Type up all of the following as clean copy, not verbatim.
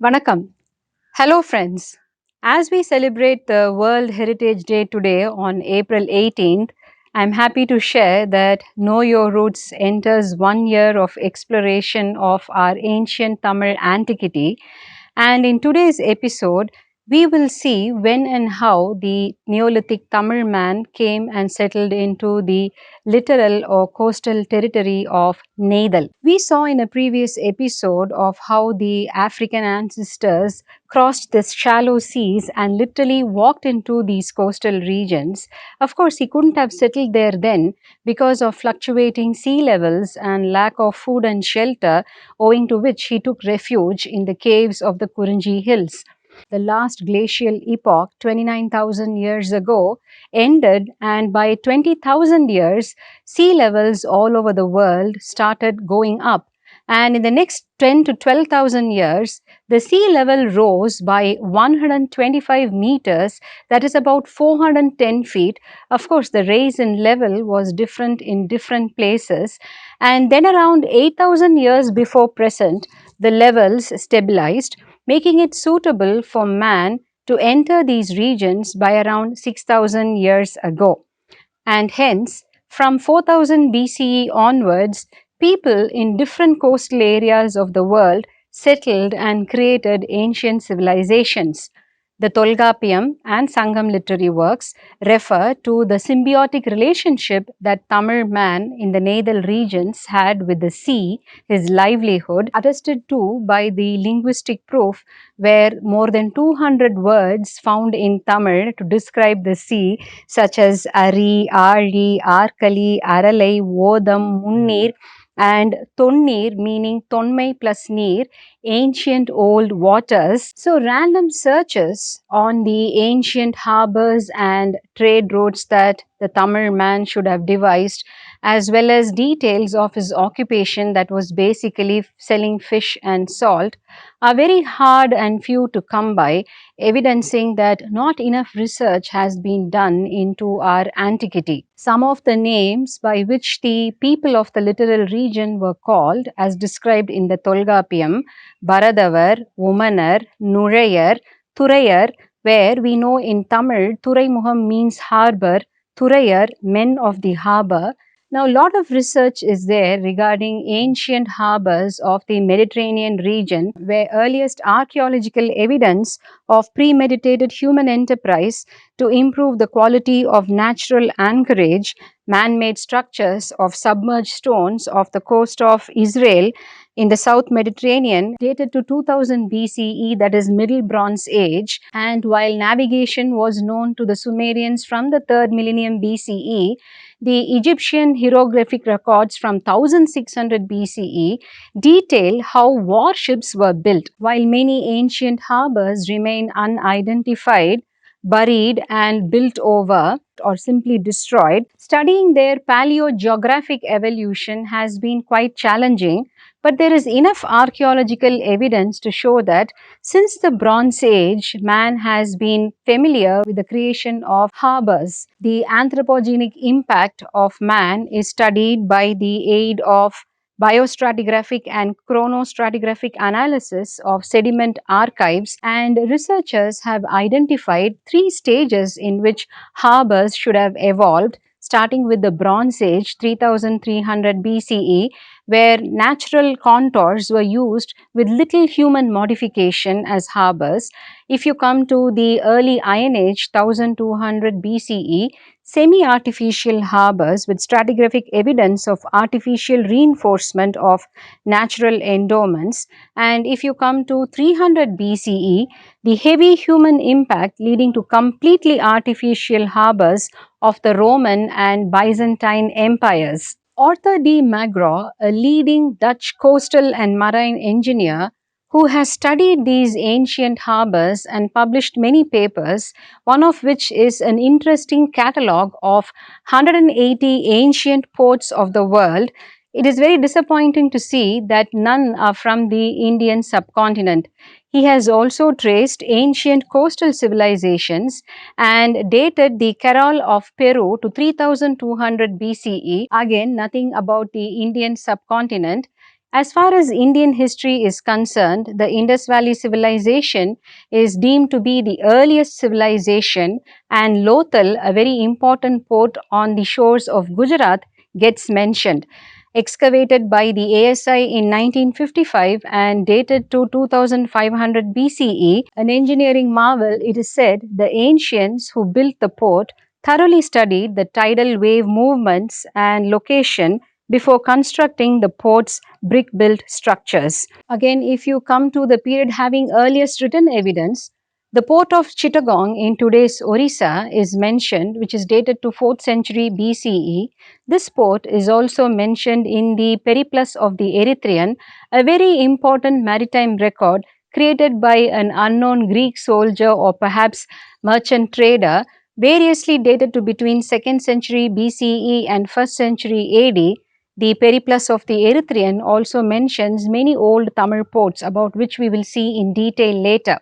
Vanakkam. Hello, friends. As we celebrate the World Heritage Day today on April 18th, I'm happy to share that Know Your Roots enters 1 year of exploration of our ancient Tamil antiquity. And in today's episode, we will see when and how the Neolithic Tamil man came and settled into the littoral or coastal territory of Neidal. We saw in a previous episode of how the African ancestors crossed the shallow seas and literally walked into these coastal regions. Of course, he couldn't have settled there then because of fluctuating sea levels and lack of food and shelter, owing to which he took refuge in the caves of the Kurinji Hills. The last glacial epoch, 29,000 years ago, ended, and by 20,000 years, sea levels all over the world started going up. And in the next 10 to 12,000 years, the sea level rose by 125 meters, that is about 410 feet. Of course, the rise in level was different in different places. And then around 8,000 years before present, the levels stabilized, making it suitable for man to enter these regions by around 6,000 years ago. And hence, from 4000 BCE onwards, people in different coastal areas of the world settled and created ancient civilizations. The Tolkappiyam and Sangam literary works refer to the symbiotic relationship that Tamil man in the Neidal regions had with the sea, his livelihood, attested to by the linguistic proof where more than 200 words found in Tamil to describe the sea, such as Ari, Ari, Arkali, Aralai, Vodam, Munnir, and Tonnir, meaning Tonmai plus Neer, ancient old waters. So, random searches on the ancient harbors and trade routes that the Tamil man should have devised, as well as details of his occupation, that was basically selling fish and salt, are very hard and few to come by, evidencing that not enough research has been done into our antiquity. Some of the names by which the people of the littoral region were called, as described in the Tolkappiyam, Baradavar, Umanar, Nurayar, Thurayar, where we know in Tamil, Thuraimuham means harbor, Thurayar, men of the harbor. Now, a lot of research is there regarding ancient harbors of the Mediterranean region, where earliest archaeological evidence of premeditated human enterprise to improve the quality of natural anchorage, man-made structures of submerged stones off the coast of Israel in the South Mediterranean dated to 2000 BCE, that is Middle Bronze Age. And while navigation was known to the Sumerians from the 3rd millennium BCE, the Egyptian hieroglyphic records from 1600 BCE detail how warships were built, while many ancient harbors remain unidentified, buried, and built over, or simply destroyed. Studying their paleogeographic evolution has been quite challenging, but there is enough archaeological evidence to show that since the Bronze Age, man has been familiar with the creation of harbors. The anthropogenic impact of man is studied by the aid of biostratigraphic and chronostratigraphic analysis of sediment archives, and researchers have identified 3 stages in which harbors should have evolved, starting with the Bronze Age, 3300 BCE, where natural contours were used with little human modification as harbors. If you come to the early Iron Age, 1200 BCE, semi-artificial harbors with stratigraphic evidence of artificial reinforcement of natural endowments. And if you come to 300 BCE, the heavy human impact leading to completely artificial harbors of the Roman and Byzantine empires. Arthur de Magro, a leading Dutch coastal and marine engineer who has studied these ancient harbors and published many papers, one of which is an interesting catalogue of 180 ancient ports of the world. It is very disappointing to see that none are from the Indian subcontinent. He has also traced ancient coastal civilizations and dated the Kerala of Peru to 3200 BCE. Again, nothing about the Indian subcontinent. As far as Indian history is concerned, the Indus Valley civilization is deemed to be the earliest civilization, and Lothal, a very important port on the shores of Gujarat, gets mentioned. Excavated by the ASI in 1955 and dated to 2500 BCE, an engineering marvel, it is said the ancients who built the port thoroughly studied the tidal wave movements and location before constructing the port's brick built structures. Again, if you come to the period having earliest written evidence, the port of Chittagong in today's Orissa is mentioned, which is dated to 4th century BCE. This port is also mentioned in the Periplus of the Erythraean, a very important maritime record created by an unknown Greek soldier or perhaps merchant trader, variously dated to between 2nd century BCE and 1st century AD. The Periplus of the Erythraean also mentions many old Tamil ports, about which we will see in detail later.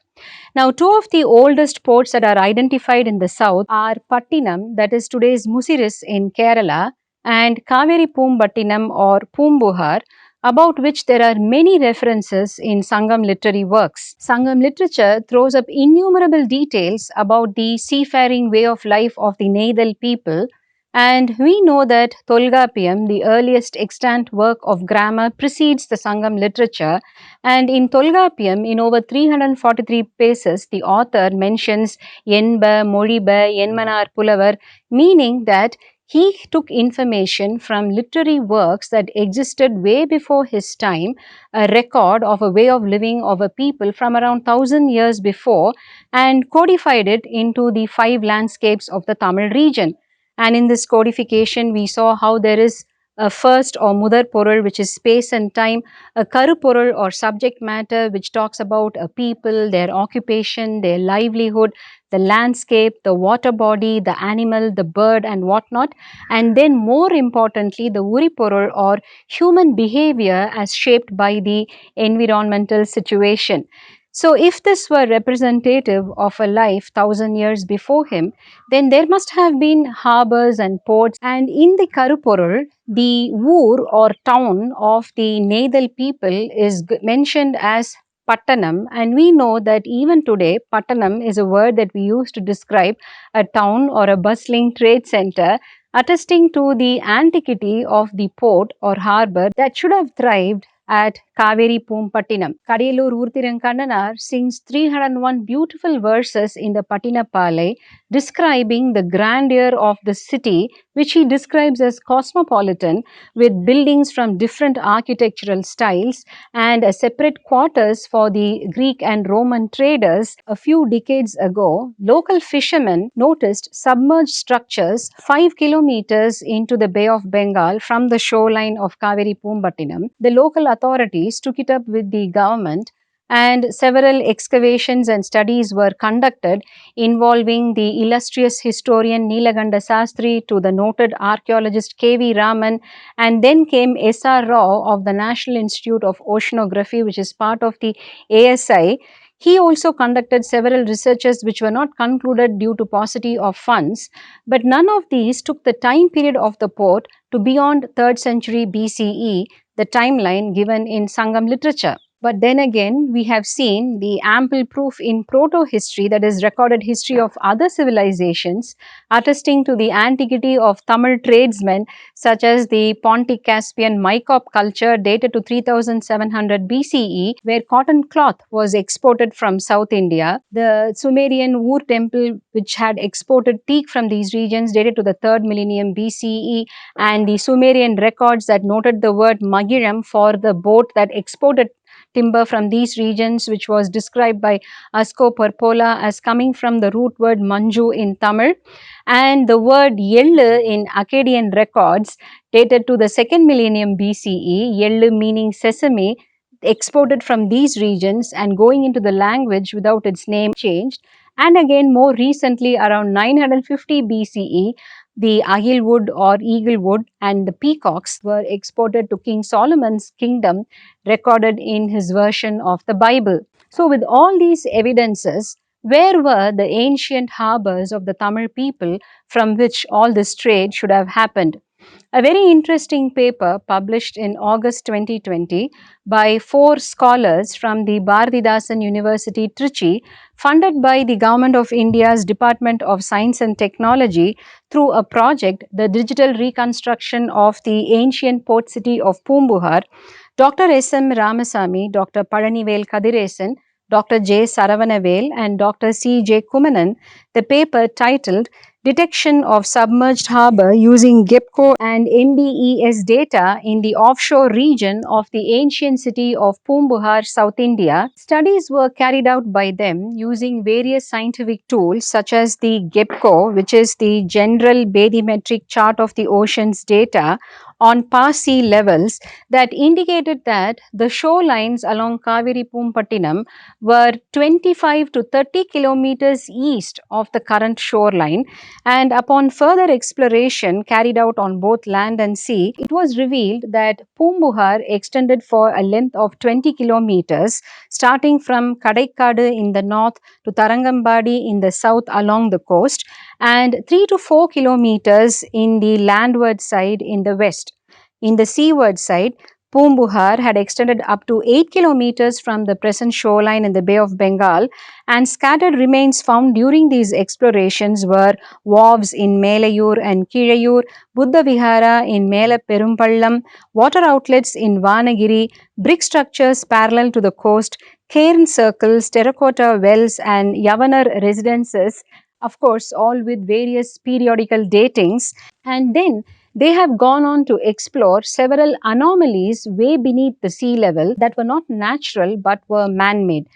Now, two of the oldest ports that are identified in the south are Pattinam, that is today's Musiris in Kerala, and Kaveri Poombattinam or Poombuhar, about which there are many references in Sangam literary works. Sangam literature throws up innumerable details about the seafaring way of life of the Neidal people, and we know that Tolgapiyam, the earliest extant work of grammar, precedes the Sangam literature, and in Tolgapiyam, in over 343 pages, the author mentions Yenba, Moriba, Yenmanar Pulavar, meaning that he took information from literary works that existed way before his time, a record of a way of living of a people from around 1000 years before, and codified it into the 5 landscapes of the Tamil region. And in this codification, we saw how there is a first or mudar porul, which is space and time, a karuporul or subject matter, which talks about a people, their occupation, their livelihood, the landscape, the water body, the animal, the bird, and whatnot. And then, more importantly, the uriporul or human behavior as shaped by the environmental situation. So, if this were representative of a life 1000 years before him, then there must have been harbors and ports. And in the Karuporul, the Woor or town of the Neidal people is mentioned as Pattanam, and we know that even today, Pattanam is a word that we use to describe a town or a bustling trade center, attesting to the antiquity of the port or harbor that should have thrived at Kaveri Poompattinam. Kadiyalur Urthirankannanar sings 301 beautiful verses in the Pattinapalai, describing the grandeur of the city, which he describes as cosmopolitan, with buildings from different architectural styles and a separate quarters for the Greek and Roman traders. A few decades ago, local fishermen noticed submerged structures 5 kilometers into the Bay of Bengal from the shoreline of Kaveri Poombattinam. The local authorities took it up with the government, and several excavations and studies were conducted involving the illustrious historian Neelakanta Sastri to the noted archaeologist K.V. Raman, and then came S.R. Rao of the National Institute of Oceanography, which is part of the ASI. He also conducted several researches which were not concluded due to paucity of funds, but none of these took the time period of the port to beyond 3rd century BCE, the timeline given in Sangam literature. But then again, we have seen the ample proof in proto-history, that is recorded history of other civilizations, attesting to the antiquity of Tamil tradesmen, such as the Pontic-Caspian Mycop culture dated to 3700 BCE, where cotton cloth was exported from South India. The Sumerian Ur temple, which had exported teak from these regions, dated to the 3rd millennium BCE, and the Sumerian records that noted the word Magiram for the boat that exported timber from these regions, which was described by Asko Perpola as coming from the root word manju in Tamil, and the word yellu in Akkadian records dated to the 2nd millennium BCE, yellu meaning sesame, exported from these regions and going into the language without its name changed. And again, more recently, around 950 BCE, the ahil wood or eagle wood and the peacocks were exported to King Solomon's kingdom, recorded in his version of the Bible. So, with all these evidences, where were the ancient harbors of the Tamil people from which all this trade should have happened? A very interesting paper published in August 2020 by four scholars from the Bharatidasan University, Trichy, funded by the Government of India's Department of Science and Technology through a project, the digital reconstruction of the ancient port city of Pumbuhar. Dr. S.M. Ramasamy, Dr. Palanivel Kadiresan, Dr. J. Saravanavel, and Dr. C.J. Kumanan, the paper titled Detection of Submerged Harbor Using GEPCO and MBES Data in the Offshore Region of the Ancient City of Pumbuhar, South India. Studies were carried out by them using various scientific tools such as the GEPCO, which is the General Bathymetric Chart of the Ocean's data on past sea levels that indicated that the shorelines along Kaveri Pumpattinam were 25 to 30 kilometers east of the current shoreline, and upon further exploration carried out on both land and sea, it was revealed that Pumbuhar extended for a length of 20 kilometers, starting from Kadaikadu in the north to Tarangambadi in the south along the coast, and 3 to 4 kilometers in the landward side in the west. In the seaward side, Pumbuhar had extended up to 8 kilometers from the present shoreline in the Bay of Bengal, and scattered remains found during these explorations were wharves in Melayur and Kirayur, Buddha Vihara in Mela Perumpallam, water outlets in Vanagiri, brick structures parallel to the coast, cairn circles, terracotta wells, and Yavanar residences, of course, all with various periodical datings. And then they have gone on to explore several anomalies way beneath the sea level that were not natural but were man made.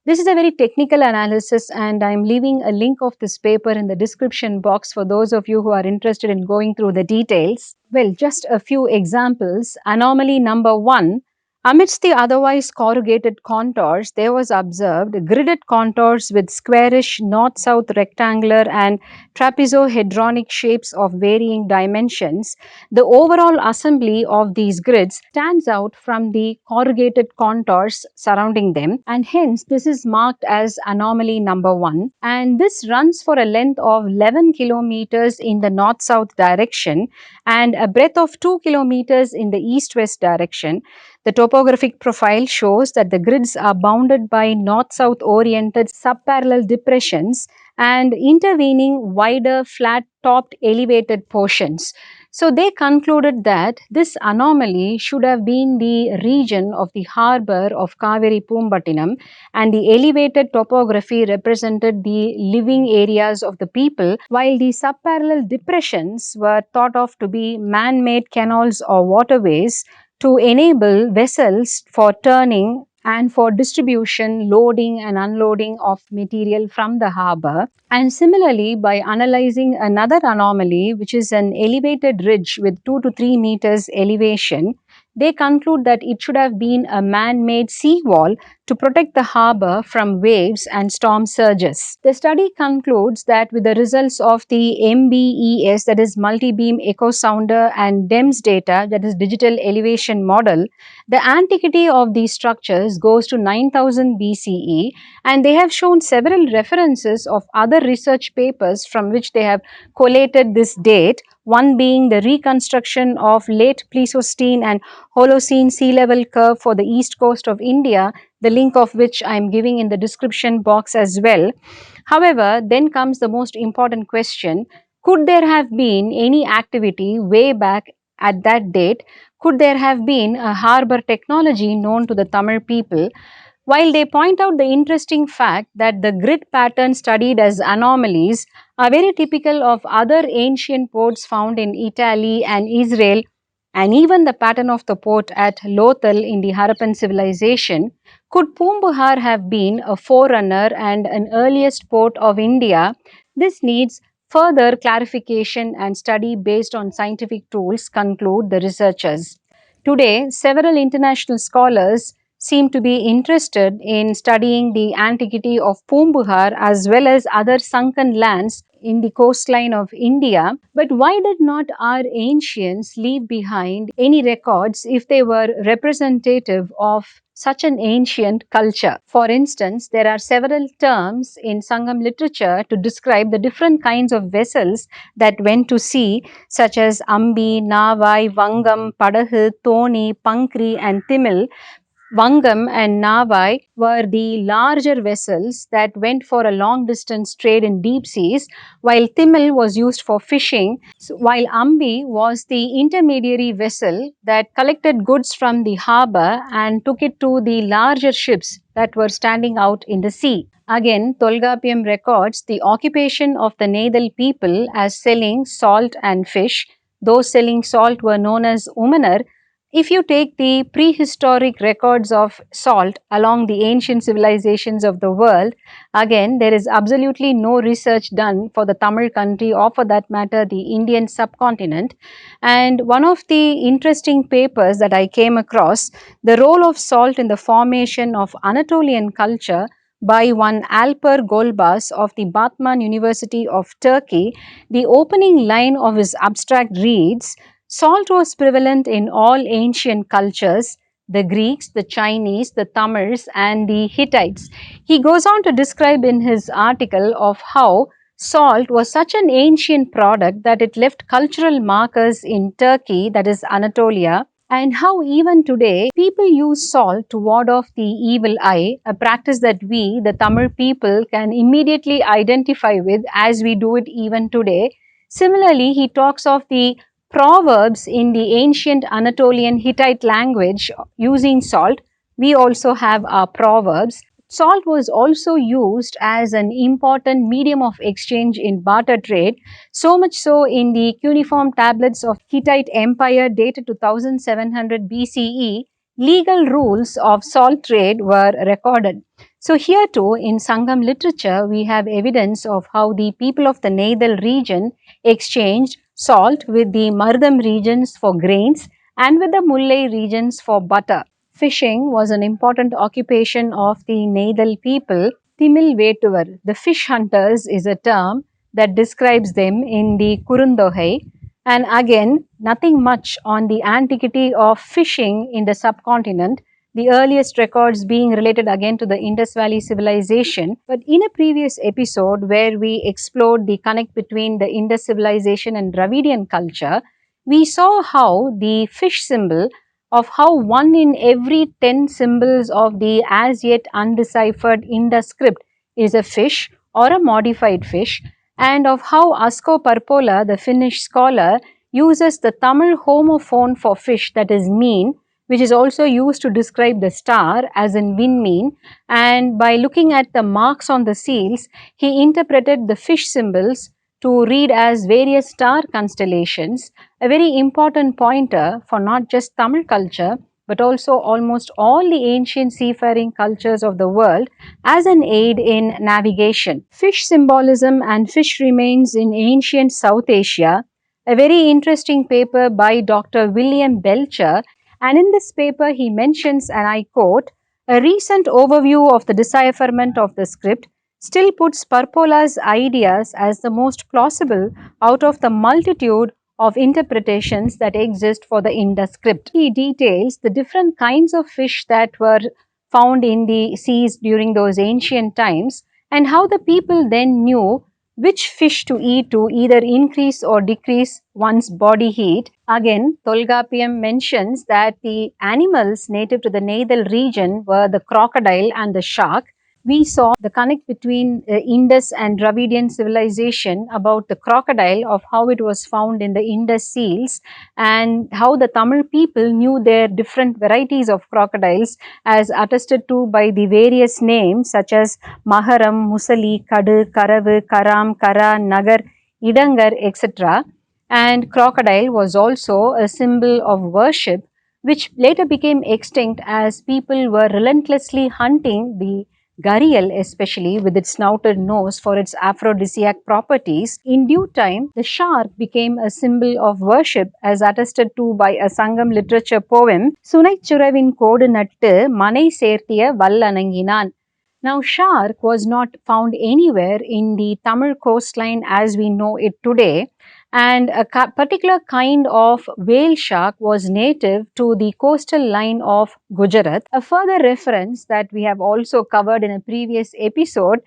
This is a very technical analysis, and I'm leaving a link of this paper in the description box for those of you who are interested in going through the details. Well, just a few examples. Anomaly number one. Amidst the otherwise corrugated contours, there was observed gridded contours with squarish north-south rectangular and trapezohedronic shapes of varying dimensions. The overall assembly of these grids stands out from the corrugated contours surrounding them, and hence this is marked as anomaly number one. And this runs for a length of 11 kilometers in the north-south direction and a breadth of 2 kilometers in the east-west direction. The topographic profile shows that the grids are bounded by north-south oriented subparallel depressions and intervening wider flat-topped elevated portions. So they concluded that this anomaly should have been the region of the harbour of Kaveri Pumpattinam, and the elevated topography represented the living areas of the people, while the subparallel depressions were thought of to be man-made canals or waterways to enable vessels for turning and for distribution, loading and unloading of material from the harbour. And similarly, by analyzing another anomaly, which is an elevated ridge with 2 to 3 meters elevation, they conclude that it should have been a man-made seawall to protect the harbour from waves and storm surges. The study concludes that with the results of the MBES, that is multi-beam echo sounder, and DEMS data, that is digital elevation model, the antiquity of these structures goes to 9000 BCE, and they have shown several references of other research papers from which they have collated this date, one being the reconstruction of late Pleistocene and Holocene sea level curve for the east coast of India, the link of which I am giving in the description box as well. However, then comes the most important question: could there have been any activity way back at that date? Could there have been a harbour technology known to the Tamil people? While they point out the interesting fact that the grid patterns studied as anomalies are very typical of other ancient ports found in Italy and Israel, and even the pattern of the port at Lothal in the Harappan civilization, could Pumbuhar have been a forerunner and an earliest port of India? This needs further clarification and study based on scientific tools, conclude the researchers. Today, several international scholars seem to be interested in studying the antiquity of Pumbuhar as well as other sunken lands in the coastline of India. But why did not our ancients leave behind any records if they were representative of such an ancient culture? For instance, there are several terms in Sangam literature to describe the different kinds of vessels that went to sea, such as Ambi, Navai, Vangam, Padahu, Thoni, Pankri, and Timil. Vangam and Navai were the larger vessels that went for a long distance trade in deep seas, while Timil was used for fishing, while Ambi was the intermediary vessel that collected goods from the harbor and took it to the larger ships that were standing out in the sea. Again, Tolgapiyam records the occupation of the Neithal people as selling salt and fish. Those selling salt were known as Umanar. If you take the prehistoric records of salt along the ancient civilizations of the world, again, there is absolutely no research done for the Tamil country or for that matter the Indian subcontinent. And one of the interesting papers that I came across, the role of salt in the formation of Anatolian culture by one Alper Golbas of the Batman University of Turkey, the opening line of his abstract reads, "Salt was prevalent in all ancient cultures, the Greeks, the Chinese, the Tamils, and the Hittites." He goes on to describe in his article of how salt was such an ancient product that it left cultural markers in Turkey, that is Anatolia, and how even today people use salt to ward off the evil eye, a practice that we, the Tamil people, can immediately identify with as we do it even today. Similarly, he talks of the proverbs in the ancient Anatolian Hittite language using salt. We also have our proverbs. Salt was also used as an important medium of exchange in barter trade, so much so in the cuneiform tablets of Hittite Empire dated to 1700 BCE, legal rules of salt trade were recorded. So here too, in Sangam literature, we have evidence of how the people of the Neithal region exchanged salt with the Mardam regions for grains and with the Mullai regions for butter. Fishing was an important occupation of the Neithal people. Timil Vetuvar, the fish hunters, is a term that describes them in the Kurundogai. And again, nothing much on the antiquity of fishing in the subcontinent, the earliest records being related again to the Indus Valley civilization. But in a previous episode where we explored the connect between the Indus civilization and Dravidian culture, we saw how the fish symbol, of how 1 in every 10 symbols of the as yet undeciphered Indus script is a fish or a modified fish, and of how Asko Parpola, the Finnish scholar, uses the Tamil homophone for fish, that is mean, which is also used to describe the star as in Vinmean, and by looking at the marks on the seals, he interpreted the fish symbols to read as various star constellations, a very important pointer for not just Tamil culture but also almost all the ancient seafaring cultures of the world as an aid in navigation. Fish symbolism and fish remains in ancient South Asia, a very interesting paper by Dr. William Belcher, and in this paper he mentions, and I quote, "A recent overview of the decipherment of the script still puts Parpola's ideas as the most plausible out of the multitude of interpretations that exist for the Indus script." He details the different kinds of fish that were found in the seas during those ancient times and how the people then knew which fish to eat to either increase or decrease one's body heat. Again, Tolgapiyam mentions that the animals native to the Neithal region were the crocodile and the shark. We saw the connect between Indus and Dravidian civilization about the crocodile, of how it was found in the Indus seals, and how the Tamil people knew their different varieties of crocodiles as attested to by the various names such as Maharam, Musali, Kadu, Karavu, Karam, Kara, Nagar, Idangar, etc. And crocodile was also a symbol of worship, which later became extinct as people were relentlessly hunting the gharial, especially with its snouted nose for its aphrodisiac properties. In due time, the shark became a symbol of worship as attested to by a Sangam literature poem, "Sunai Churavin Kodu Nattu Manai Sertiya Vallananginan." Now, shark was not found anywhere in the Tamil coastline as we know it today, and a particular kind of whale shark was native to the coastal line of Gujarat. A further reference that we have also covered in a previous episode,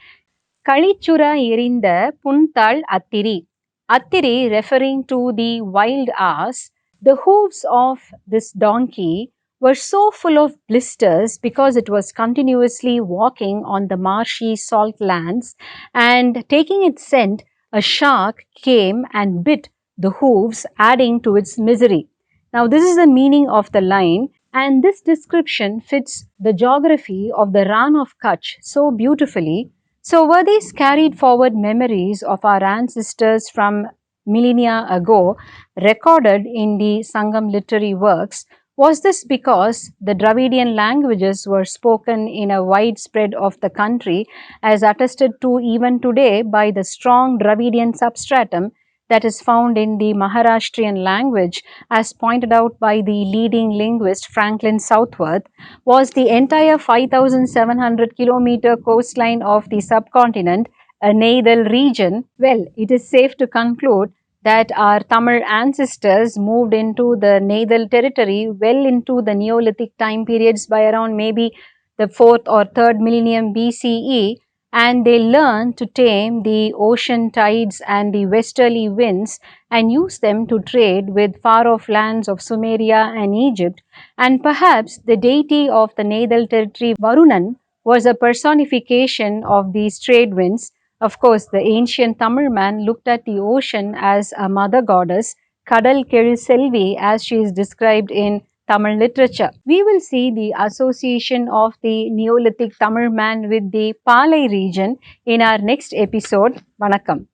Kalichura Irinda Puntal Attiri. Attiri referring to the wild ass. The hooves of this donkey were so full of blisters because it was continuously walking on the marshy salt lands, and taking its scent, a shark came and bit the hooves, adding to its misery. Now, this is the meaning of the line, and this description fits the geography of the Ran of Kutch so beautifully. So, were these carried forward memories of our ancestors from millennia ago recorded in the Sangam literary works? Was this because the Dravidian languages were spoken in a widespread of the country, as attested to even today by the strong Dravidian substratum that is found in the Maharashtrian language, as pointed out by the leading linguist Franklin Southworth? Was the entire 5,700-kilometer coastline of the subcontinent a Neidal region? Well, it is safe to conclude that our Tamil ancestors moved into the Neidal territory well into the Neolithic time periods by around maybe the 4th or 3rd millennium BCE, and they learned to tame the ocean tides and the westerly winds and use them to trade with far off lands of Sumeria and Egypt. And perhaps the deity of the Neidal territory, Varunan, was a personification of these trade winds. Of course, the ancient Tamil man looked at the ocean as a mother goddess, Kadal Keri Selvi, as she is described in Tamil literature. We will see the association of the Neolithic Tamil man with the Palai region in our next episode. Vanakkam.